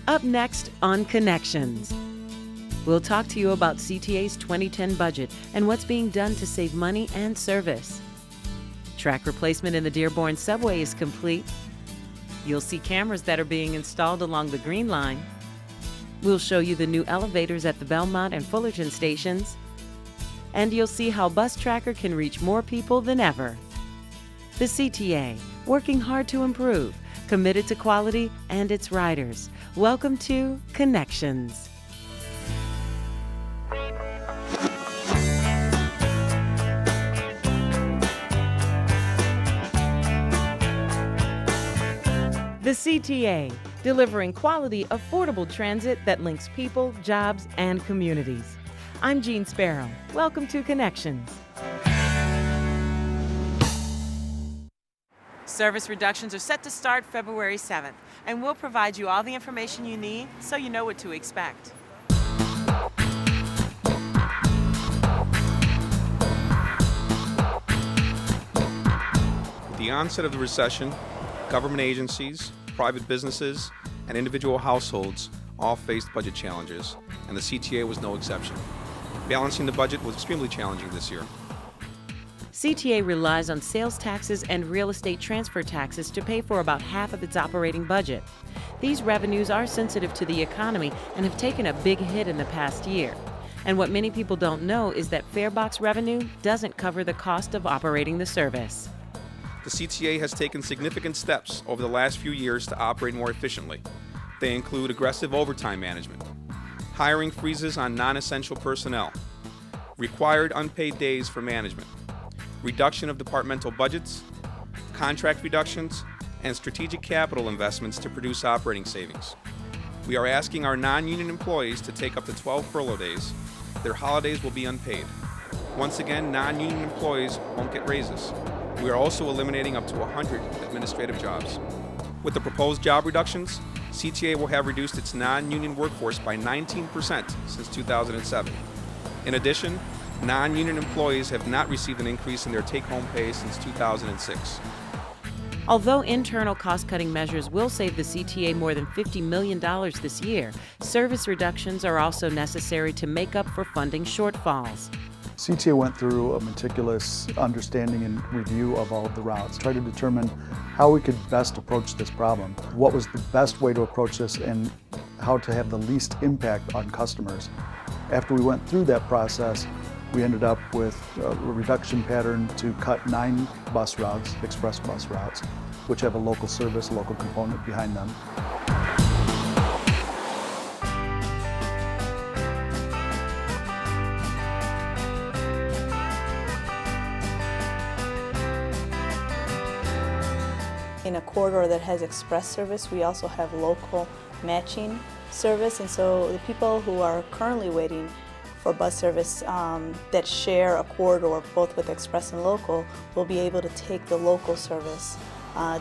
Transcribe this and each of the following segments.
Up next on Connections, we'll talk to you about CTA's 2010 budget and what's being done to save money and service. Track replacement in the Dearborn Subway is complete. You'll see cameras that are being installed along the Green Line. We'll show you the new elevators at the Belmont and Fullerton stations. And you'll see how Bus Tracker can reach more people than ever. The CTA, working hard to improve, committed to quality and its riders. Welcome to Connections. The CTA, delivering quality, affordable transit that links people, jobs, and communities. I'm Jean Sparrow. Welcome to Connections. Service reductions are set to start February 7th, and we'll provide you all the information you need so you know what to expect. With the onset of the recession, government agencies, private businesses, and individual households all faced budget challenges, and the CTA was no exception. Balancing the budget was extremely challenging this year. CTA relies on sales taxes and real estate transfer taxes to pay for about half of its operating budget. These revenues are sensitive to the economy and have taken a big hit in the past year. And what many people don't know is that farebox revenue doesn't cover the cost of operating the service. The CTA has taken significant steps over the last few years to operate more efficiently. They include aggressive overtime management, hiring freezes on non-essential personnel, required unpaid days for management, reduction of departmental budgets, contract reductions, and strategic capital investments to produce operating savings. We are asking our non-union employees to take up to 12 furlough days. Their holidays will be unpaid. Once again, non-union employees won't get raises. We are also eliminating up to 100 administrative jobs. With the proposed job reductions, CTA will have reduced its non-union workforce by 19% since 2007. In addition, non-union employees have not received an increase in their take-home pay since 2006. Although internal cost-cutting measures will save the CTA more than $50 million this year, service reductions are also necessary to make up for funding shortfalls. CTA went through a meticulous understanding and review of all of the routes, tried to determine how we could best approach this problem, what was the best way to approach this, and how to have the least impact on customers. After we went through that process, we ended up with a reduction pattern to cut 9 bus routes, express bus routes, which have a local service, local component behind them. In a corridor that has express service, we also have local matching service, and so the people who are currently waiting for bus service that share a corridor both with express and local will be able to take the local service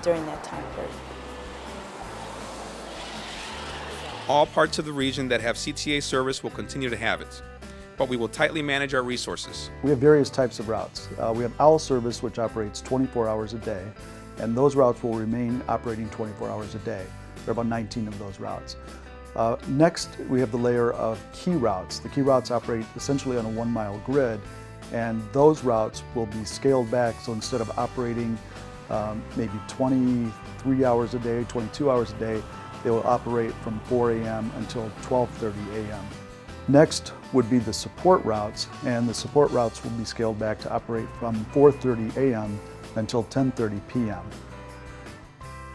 during that time period. All parts of the region that have CTA service will continue to have it, but we will tightly manage our resources. We have various types of routes. We have OWL service, which operates 24 hours a day, and those routes will remain operating 24 hours a day. There are about 19 of those routes. Next, we have the layer of key routes. The key routes operate essentially on a 1-mile grid, and those routes will be scaled back, so instead of operating maybe 23 hours a day, 22 hours a day, they will operate from 4 a.m. until 12:30 a.m. Next would be the support routes, and the support routes will be scaled back to operate from 4:30 a.m. until 10:30 p.m.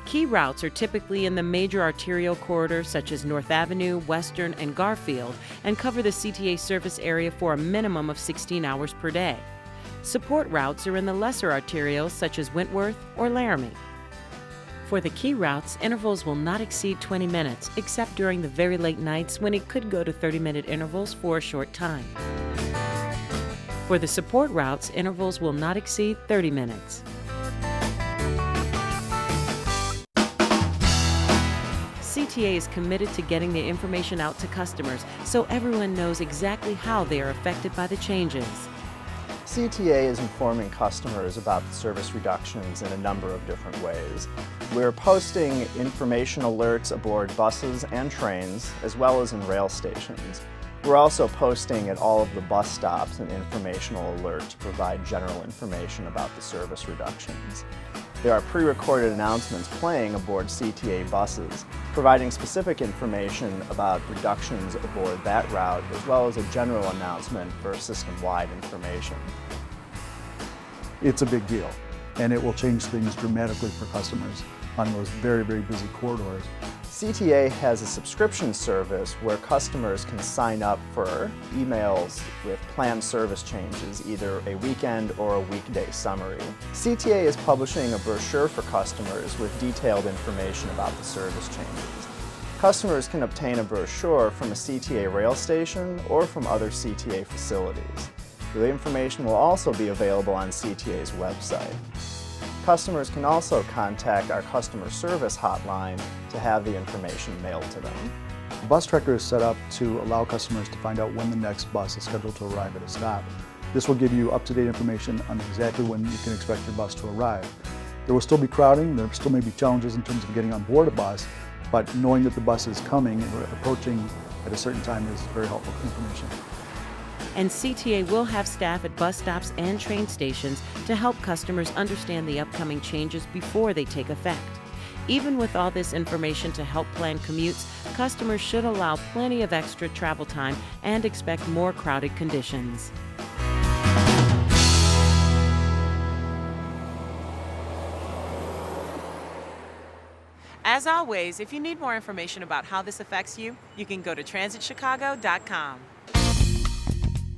Key routes are typically in the major arterial corridors such as North Avenue, Western, and Garfield, and cover the CTA service area for a minimum of 16 hours per day. Support routes are in the lesser arterials such as Wentworth or Laramie. For the key routes, intervals will not exceed 20 minutes, except during the very late nights when it could go to 30-minute intervals for a short time. For the support routes, intervals will not exceed 30 minutes. CTA is committed to getting the information out to customers so everyone knows exactly how they are affected by the changes. CTA is informing customers about the service reductions in a number of different ways. We're posting information alerts aboard buses and trains, as well as in rail stations. We're also posting at all of the bus stops an informational alert to provide general information about the service reductions. There are pre-recorded announcements playing aboard CTA buses, providing specific information about reductions aboard that route, as well as a general announcement for system-wide information. It's a big deal, and it will change things dramatically for customers on those very, very busy corridors. CTA has a subscription service where customers can sign up for emails with planned service changes, either a weekend or a weekday summary. CTA is publishing a brochure for customers with detailed information about the service changes. Customers can obtain a brochure from a CTA rail station or from other CTA facilities. The information will also be available on CTA's website. Customers can also contact our customer service hotline to have the information mailed to them. The bus tracker is set up to allow customers to find out when the next bus is scheduled to arrive at a stop. This will give you up-to-date information on exactly when you can expect your bus to arrive. There will still be crowding, there still may be challenges in terms of getting on board a bus, but knowing that the bus is coming and approaching at a certain time is very helpful information. And CTA will have staff at bus stops and train stations to help customers understand the upcoming changes before they take effect. Even with all this information to help plan commutes, customers should allow plenty of extra travel time and expect more crowded conditions. As always, if you need more information about how this affects you, you can go to transitchicago.com.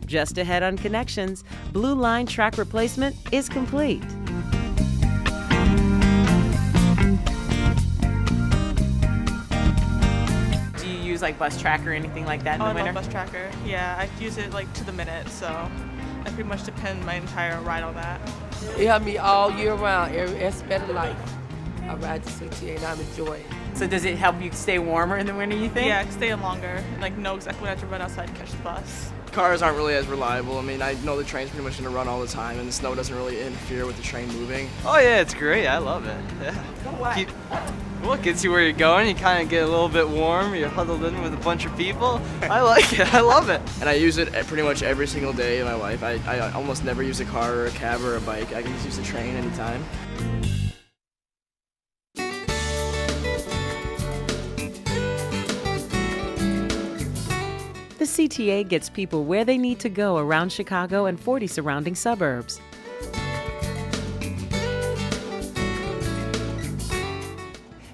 Just ahead on Connections, Blue Line track replacement is complete. Do you use like Bus Tracker or anything like that in the winter? I love Bus Tracker. Yeah, I use it like to the minute, so I pretty much depend my entire ride on that. It helped me all year round, every aspect of life. I ride the CTA and I enjoy it. So does it help you stay warmer in the winter, you think? Yeah, I can stay in longer and like know exactly when I have to run outside to catch the bus. Cars aren't really as reliable. I mean, I know the train's pretty much going to run all the time, and the snow doesn't really interfere with the train moving. Oh yeah, it's great. I love it. Yeah. Well, it gets you where you're going. You kind of get a little bit warm. You're huddled in with a bunch of people. I like it. I love it. And I use it pretty much every single day of my life. I almost never use a car or a cab or a bike. I can just use the train anytime. The CTA gets people where they need to go around Chicago and 40 surrounding suburbs.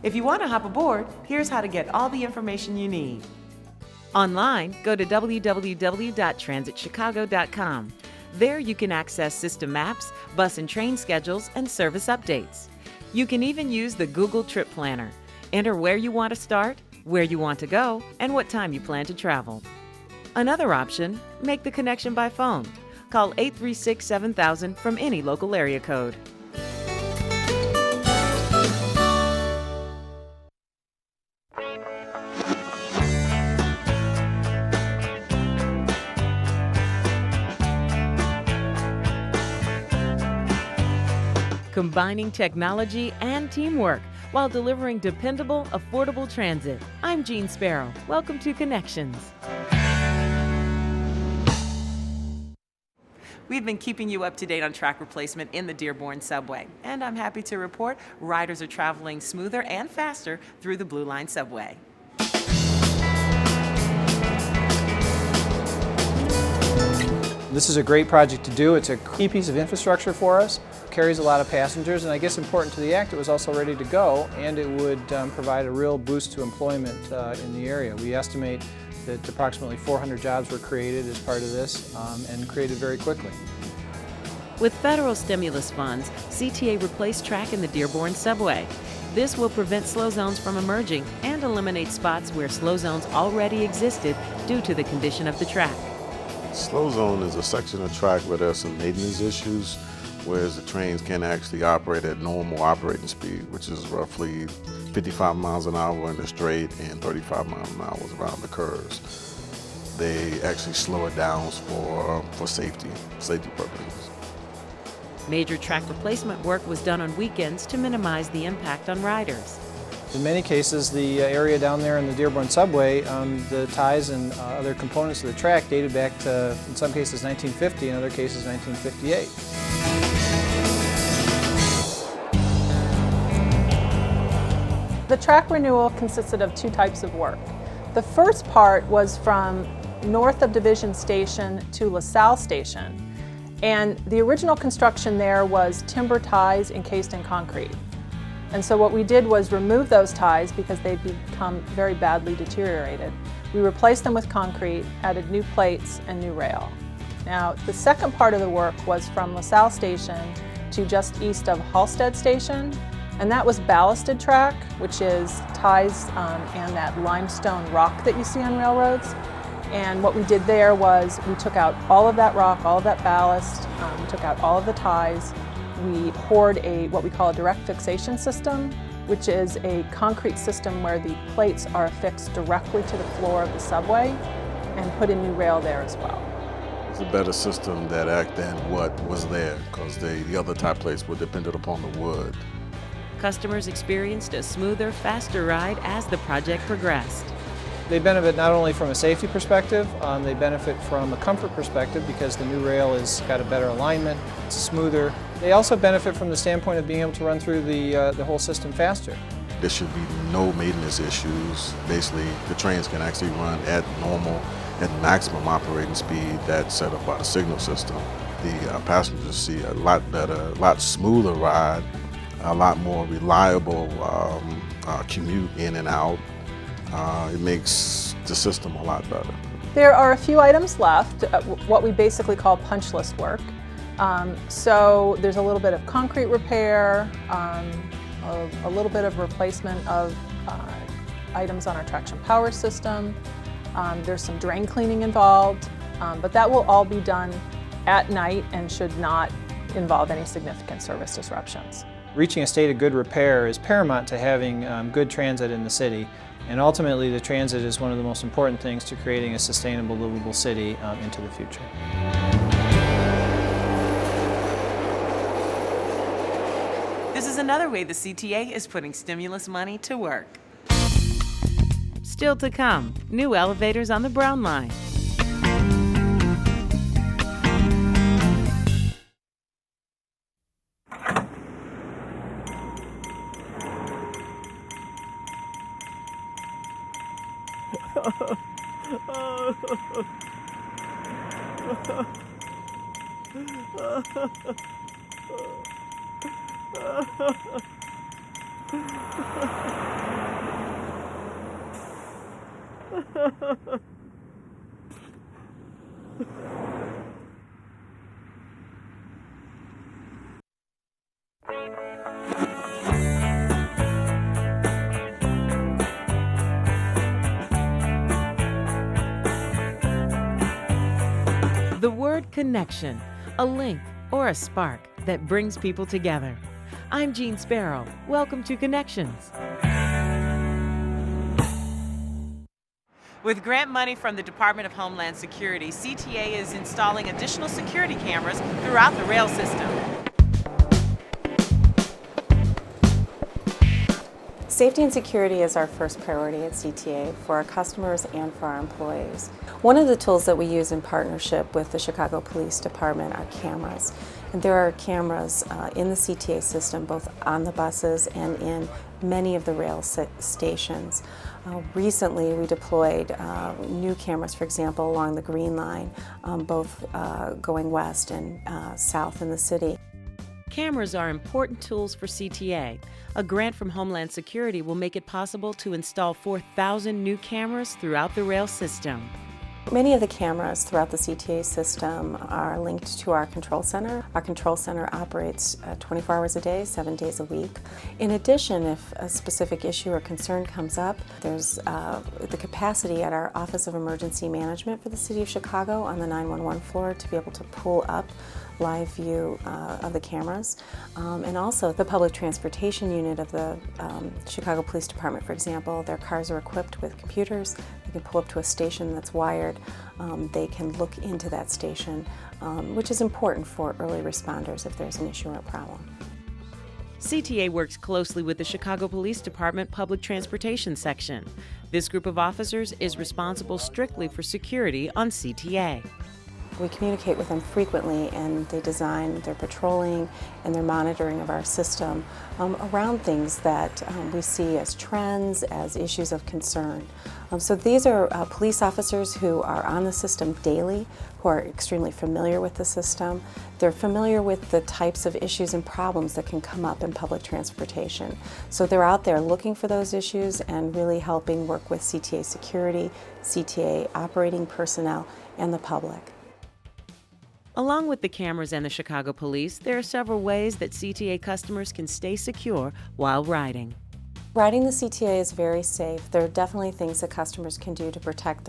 If you want to hop aboard, here's how to get all the information you need. Online, go to www.transitchicago.com. There you can access system maps, bus and train schedules, and service updates. You can even use the Google Trip Planner. Enter where you want to start, where you want to go, and what time you plan to travel. Another option, make the connection by phone. Call 836-7000 from any local area code. Combining technology and teamwork while delivering dependable, affordable transit. I'm Jean Sparrow. Welcome to Connections. We've been keeping you up to date on track replacement in the Dearborn Subway, and I'm happy to report riders are traveling smoother and faster through the Blue Line Subway. This is a great project to do. It's a key piece of infrastructure for us, carries a lot of passengers, and I guess important to the act, it was also ready to go, and it would provide a real boost to employment in the area. We estimate that approximately 400 jobs were created as part of this and created very quickly. With federal stimulus funds, CTA replaced track in the Dearborn Subway. This will prevent slow zones from emerging and eliminate spots where slow zones already existed due to the condition of the track. Slow zone is a section of track where there's some maintenance issues, whereas the trains can actually operate at normal operating speed, which is roughly 55 miles an hour in the straight and 35 miles an hour around the curves. they actually slow it down for safety purposes. Major track replacement work was done on weekends to minimize the impact on riders. In many cases, the area down there in the Dearborn Subway, the ties and other components of the track dated back to, in some cases, 1950, in other cases, 1958. The track renewal consisted of 2 types of work. The first part was from north of Division Station to LaSalle Station, and the original construction there was timber ties encased in concrete. And so what we did was remove those ties because they'd become very badly deteriorated. We replaced them with concrete, added new plates and new rail. Now, the second part of the work was from LaSalle Station to just east of Halstead Station, and that was ballasted track, which is ties and that limestone rock that you see on railroads. And what we did there was we took out all of that rock, all of that ballast, we took out all of the ties. We poured what we call a direct fixation system, which is a concrete system where the plates are affixed directly to the floor of the subway, and put in new rail there as well. It's a better system than what was there, because the other tie plates were dependent upon the wood. Customers experienced a smoother, faster ride as the project progressed. They benefit not only from a safety perspective, they benefit from a comfort perspective because the new rail has got a better alignment, it's smoother. They also benefit from the standpoint of being able to run through the whole system faster. There should be no maintenance issues. Basically, the trains can actually run at maximum operating speed that's set up by the signal system. The passengers see a lot better, a lot smoother ride, a lot more reliable commute in and out. It makes the system a lot better. There are a few items left, what we basically call punch list work. So there's a little bit of concrete repair, a little bit of replacement of items on our traction power system. There's some drain cleaning involved, but that will all be done at night and should not involve any significant service disruptions. Reaching a state of good repair is paramount to having good transit in the city. And ultimately, the transit is one of the most important things to creating a sustainable, livable city into the future. This is another way the CTA is putting stimulus money to work. Still to come, new elevators on the Brown Line. The word connection, a link or a spark that brings people together. I'm Jean Sparrow. Welcome to Connections. With grant money from the Department of Homeland Security, CTA is installing additional security cameras throughout the rail system. Safety and security is our first priority at CTA for our customers and for our employees. One of the tools that we use in partnership with the Chicago Police Department are cameras. And there are cameras in the CTA system, both on the buses and in many of the rail stations. Recently, we deployed new cameras, for example, along the Green Line, both going west and south in the city. Cameras are important tools for CTA. A grant from Homeland Security will make it possible to install 4,000 new cameras throughout the rail system. Many of the cameras throughout the CTA system are linked to our control center. Our control center operates 24 hours a day, 7 days a week. In addition, if a specific issue or concern comes up, there's the capacity at our Office of Emergency Management for the City of Chicago on the 911 floor to be able to pull up live view of the cameras. And also the public transportation unit of the Chicago Police Department, for example, their cars are equipped with computers. They can pull up to a station that's wired. They can look into that station, which is important for early responders if there's an issue or a problem. CTA works closely with the Chicago Police Department Public Transportation Section. This group of officers is responsible strictly for security on CTA. We communicate with them frequently, and they design their patrolling and their monitoring of our system around things that we see as trends, as issues of concern. So these are police officers who are on the system daily, who are extremely familiar with the system. They're familiar with the types of issues and problems that can come up in public transportation. So they're out there looking for those issues and really helping work with CTA security, CTA operating personnel, and the public. Along with the cameras and the Chicago Police, there are several ways that CTA customers can stay secure while riding. Riding the CTA is very safe. There are definitely things that customers can do to protect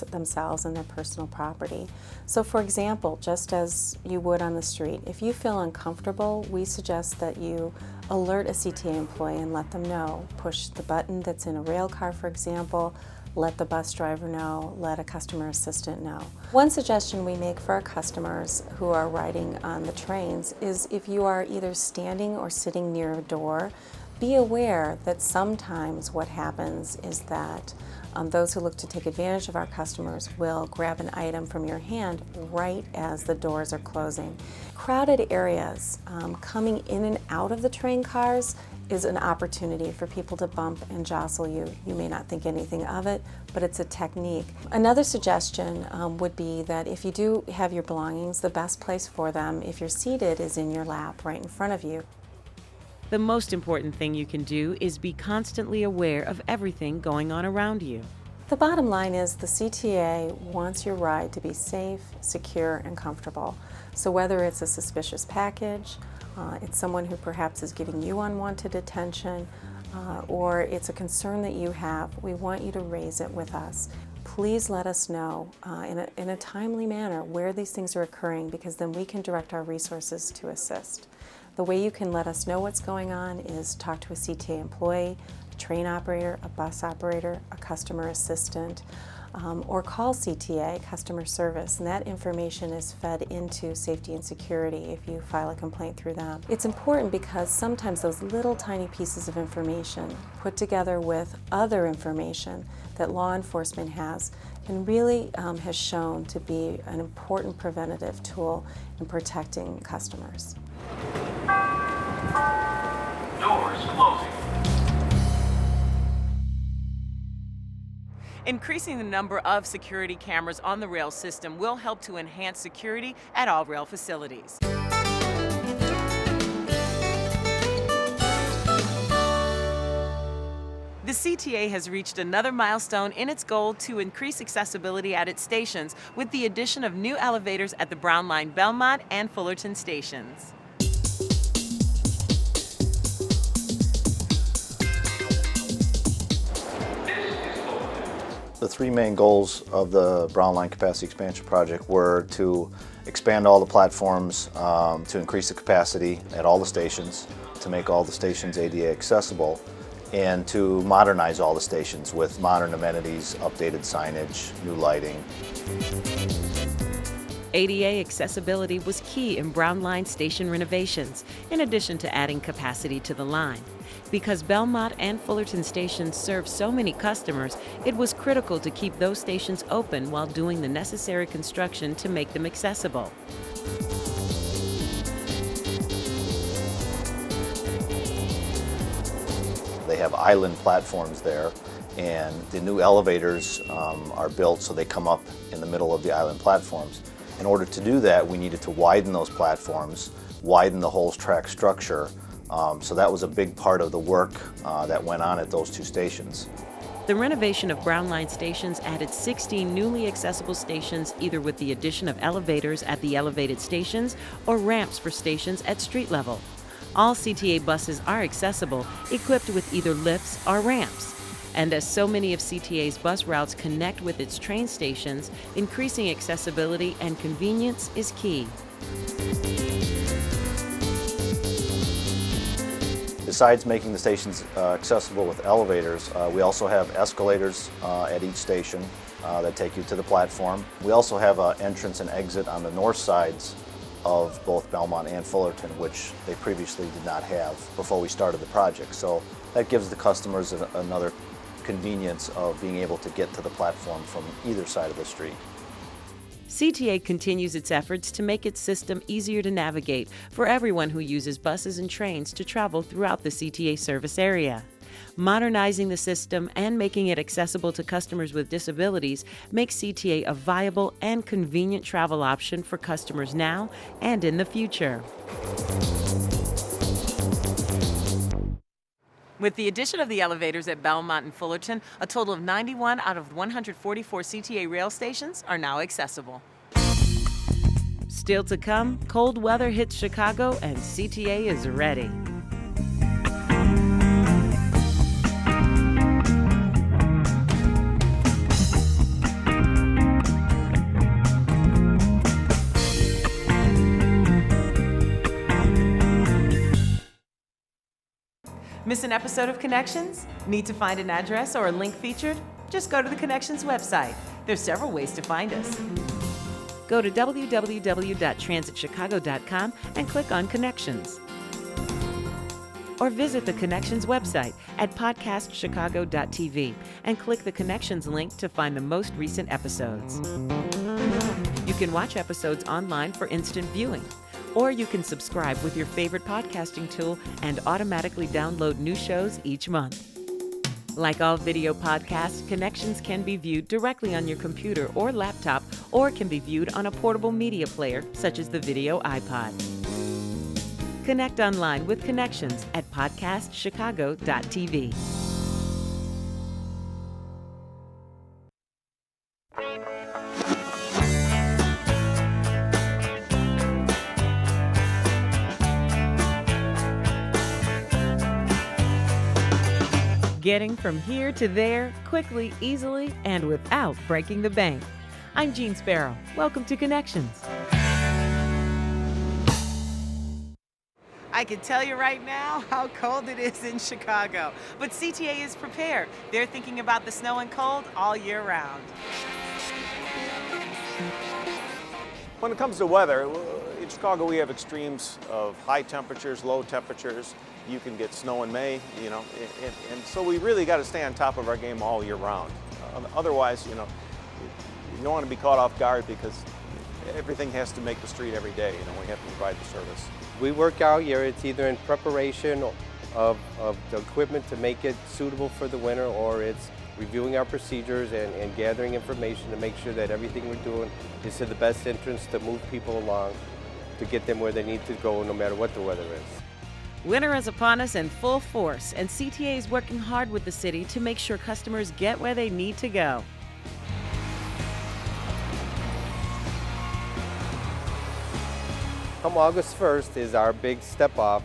themselves and their personal property. So for example, just as you would on the street, if you feel uncomfortable, we suggest that you alert a CTA employee and let them know. Push the button that's in a rail car, for example, let the bus driver know, let a customer assistant know. One suggestion we make for our customers who are riding on the trains is if you are either standing or sitting near a door, be aware that sometimes what happens is that those who look to take advantage of our customers will grab an item from your hand right as the doors are closing. Crowded areas, coming in and out of the train cars is an opportunity for people to bump and jostle you. You may not think anything of it, but it's a technique. Another suggestion would be that if you do have your belongings, the best place for them, if you're seated, is in your lap right in front of you. The most important thing you can do is be constantly aware of everything going on around you. The bottom line is the CTA wants your ride to be safe, secure, and comfortable. So whether it's a suspicious package, it's someone who perhaps is giving you unwanted attention, or it's a concern that you have, we want you to raise it with us. Please let us know in a timely manner where these things are occurring, because then we can direct our resources to assist. The way you can let us know what's going on is talk to a CTA employee, a train operator, a bus operator, a customer assistant, or call CTA customer service, and that information is fed into safety and security if you file a complaint through them. It's important because sometimes those little tiny pieces of information put together with other information that law enforcement has and really has shown to be an important preventative tool in protecting customers. Doors closing. Increasing the number of security cameras on the rail system will help to enhance security at all rail facilities. The CTA has reached another milestone in its goal to increase accessibility at its stations with the addition of new elevators at the Brown Line Belmont and Fullerton stations. The three main goals of the Brown Line Capacity Expansion Project were to expand all the platforms, to increase the capacity at all the stations, to make all the stations ADA accessible, and to modernize all the stations with modern amenities, updated signage, new lighting. ADA accessibility was key in Brown Line station renovations, in addition to adding capacity to the line. Because Belmont and Fullerton stations serve so many customers, it was critical to keep those stations open while doing the necessary construction to make them accessible. They have island platforms there, and the new elevators are built so they come up in the middle of the island platforms. In order to do that, we needed to widen those platforms, widen the whole track structure, so that was a big part of the work that went on at those two stations. The renovation of Brown Line stations added 16 newly accessible stations, either with the addition of elevators at the elevated stations or ramps for stations at street level. All CTA buses are accessible, equipped with either lifts or ramps. And as so many of CTA's bus routes connect with its train stations, increasing accessibility and convenience is key. Besides making the stations accessible with elevators, we also have escalators at each station that take you to the platform. We also have an entrance and exit on the north sides of both Belmont and Fullerton, which they previously did not have before we started the project. So that gives the customers another convenience of being able to get to the platform from either side of the street. CTA continues its efforts to make its system easier to navigate for everyone who uses buses and trains to travel throughout the CTA service area. Modernizing the system and making it accessible to customers with disabilities makes CTA a viable and convenient travel option for customers now and in the future. With the addition of the elevators at Belmont and Fullerton, a total of 91 out of 144 CTA rail stations are now accessible. Still to come, cold weather hits Chicago and CTA is ready. Miss an episode of Connections? Need to find an address or a link featured? Just go to the Connections website. There's several ways to find us. Go to www.transitchicago.com and click on Connections. Or visit the Connections website at podcastchicago.tv and click the Connections link to find the most recent episodes. You can watch episodes online for instant viewing, or you can subscribe with your favorite podcasting tool and automatically download new shows each month. Like all video podcasts, Connections can be viewed directly on your computer or laptop, or can be viewed on a portable media player, such as the Video iPod. Connect online with Connections at podcastchicago.tv. Getting from here to there quickly, easily, and without breaking the bank. I'm Jean Sparrow. Welcome to Connections. I can tell you right now how cold it is in Chicago, but CTA is prepared. They're thinking about the snow and cold all year round. When it comes to weather, in Chicago we have extremes of high temperatures, low temperatures. You can get snow in May, and so we really got to stay on top of our game all year round. Otherwise, you don't want to be caught off guard because everything has to make the street every day. We have to provide the service. We work all year. It's either in preparation of the equipment to make it suitable for the winter, or it's reviewing our procedures and gathering information to make sure that everything we're doing is to the best interest to move people along, to get them where they need to go no matter what the weather is. Winter is upon us in full force, and CTA is working hard with the city to make sure customers get where they need to go. Come August 1st is our big step off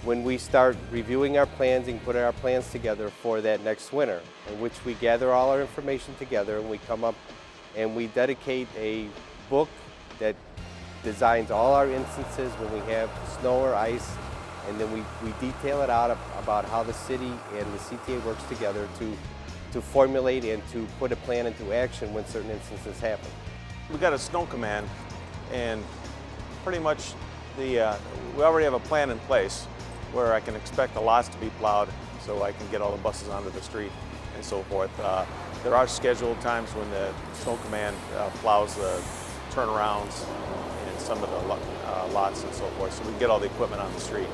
when we start reviewing our plans and putting our plans together for that next winter, in which we gather all our information together and we come up and we dedicate a book that designs all our instances when we have snow or ice, and then we detail it out about how the city and the CTA works together to formulate and to put a plan into action when certain instances happen. We got a snow command, and pretty much we already have a plan in place where I can expect the lots to be plowed so I can get all the buses onto the street and so forth. There are scheduled times when the snow command plows the turnarounds and some of the lots and so forth, so we can get all the equipment on the street.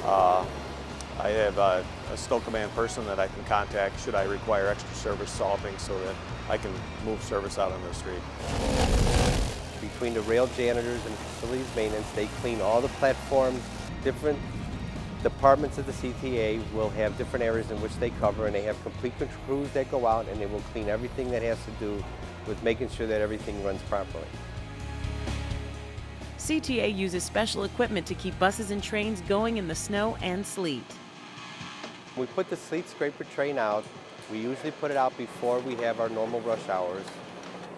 I have a snow command person that I can contact should I require extra service salting so that I can move service out on the street. Between the rail janitors and facilities maintenance, they clean all the platforms. Different departments of the CTA will have different areas in which they cover, and they have complete crews that go out and they will clean everything that has to do with making sure that everything runs properly. CTA uses special equipment to keep buses and trains going in the snow and sleet. We put the sleet scraper train out. We usually put it out before we have our normal rush hours.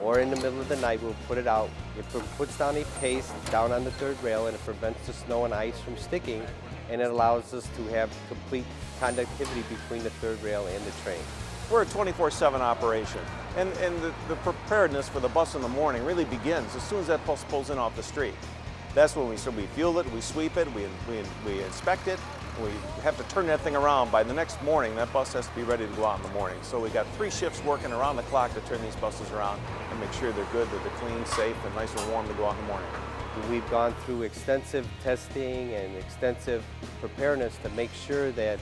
or in the middle of the night, we'll put it out. It puts down a paste down on the third rail, and it prevents the snow and ice from sticking, and it allows us to have complete conductivity between the third rail and the train. We're a 24/7 operation, and the preparedness for the bus in the morning really begins as soon as that bus pulls in off the street. That's when we fuel it, we sweep it, we inspect it, we have to turn that thing around. By the next morning, that bus has to be ready to go out in the morning. So we got 3 shifts working around the clock to turn these buses around and make sure they're good, that they're clean, safe, and nice and warm to go out in the morning. We've gone through extensive testing and extensive preparedness to make sure that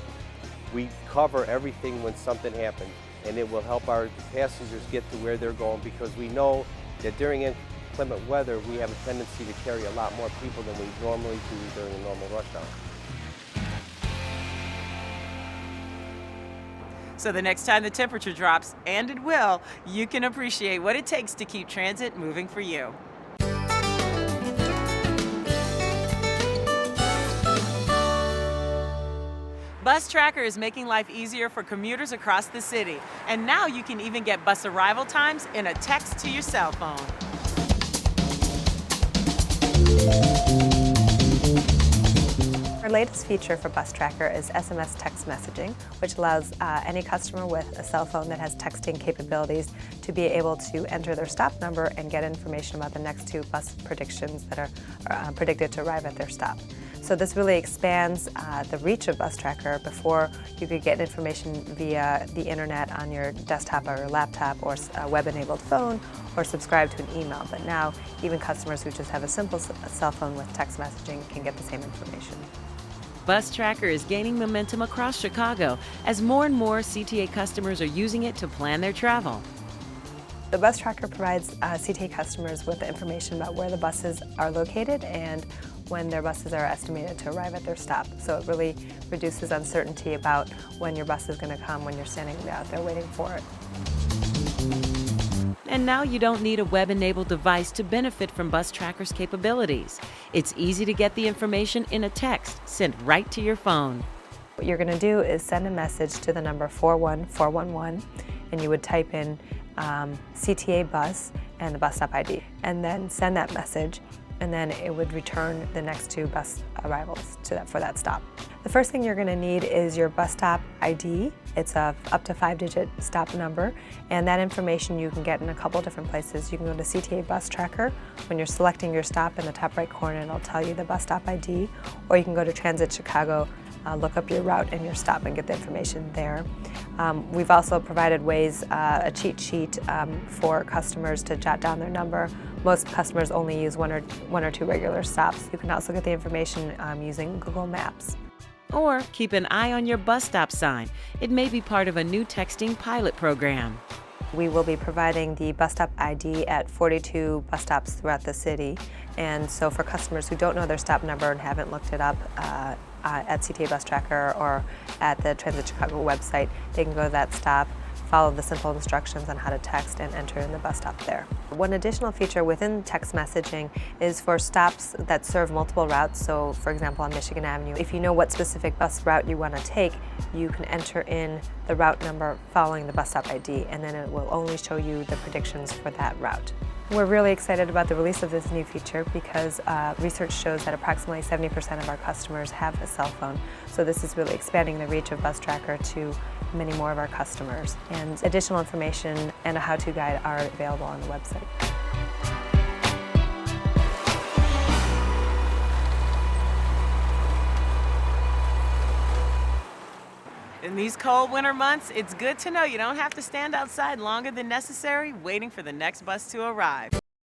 we cover everything when something happens, and it will help our passengers get to where they're going, because we know that during inclement weather we have a tendency to carry a lot more people than we normally do during a normal rush hour. So the next time the temperature drops, and it will, you can appreciate what it takes to keep transit moving for you. Bus Tracker is making life easier for commuters across the city. And now you can even get bus arrival times in a text to your cell phone. Our latest feature for Bus Tracker is SMS text messaging, which allows any customer with a cell phone that has texting capabilities to be able to enter their stop number and get information about the next 2 bus predictions that are predicted to arrive at their stop. So this really expands the reach of Bus Tracker. Before, you could get information via the internet on your desktop or your laptop or a web-enabled phone, or subscribe to an email. But now, even customers who just have a simple cell phone with text messaging can get the same information. Bus Tracker is gaining momentum across Chicago as more and more CTA customers are using it to plan their travel. The Bus Tracker provides CTA customers with information about where the buses are located and when their buses are estimated to arrive at their stop. So it really reduces uncertainty about when your bus is going to come when you're standing out there waiting for it. And now you don't need a web-enabled device to benefit from Bus Tracker's capabilities. It's easy to get the information in a text sent right to your phone. What you're going to do is send a message to the number 41411, and you would type in CTA bus and the bus stop ID, and then send that message, and then it would return the next 2 bus arrivals for that stop. The first thing you're going to need is your bus stop ID. It's a up to 5-digit stop number, and that information you can get in a couple different places. You can go to CTA Bus Tracker. When you're selecting your stop in the top right corner, it'll tell you the bus stop ID, or you can go to Transit Chicago, look up your route and your stop and get the information there. We've also provided ways, a cheat sheet for customers to jot down their number. Most customers only use one or two regular stops. You can also get the information using Google Maps. Or keep an eye on your bus stop sign. It may be part of a new texting pilot program. We will be providing the bus stop ID at 42 bus stops throughout the city. And so for customers who don't know their stop number and haven't looked it up at CTA Bus Tracker or at the Transit Chicago website, they can go to that stop, follow the simple instructions on how to text, and enter in the bus stop there. One additional feature within text messaging is for stops that serve multiple routes. So for example, on Michigan Avenue, if you know what specific bus route you want to take, you can enter in the route number following the bus stop ID, and then it will only show you the predictions for that route. We're really excited about the release of this new feature because research shows that approximately 70% of our customers have a cell phone. So this is really expanding the reach of Bus Tracker to many more of our customers. And additional information and a how-to guide are available on the website. In these cold winter months, it's good to know you don't have to stand outside longer than necessary waiting for the next bus to arrive.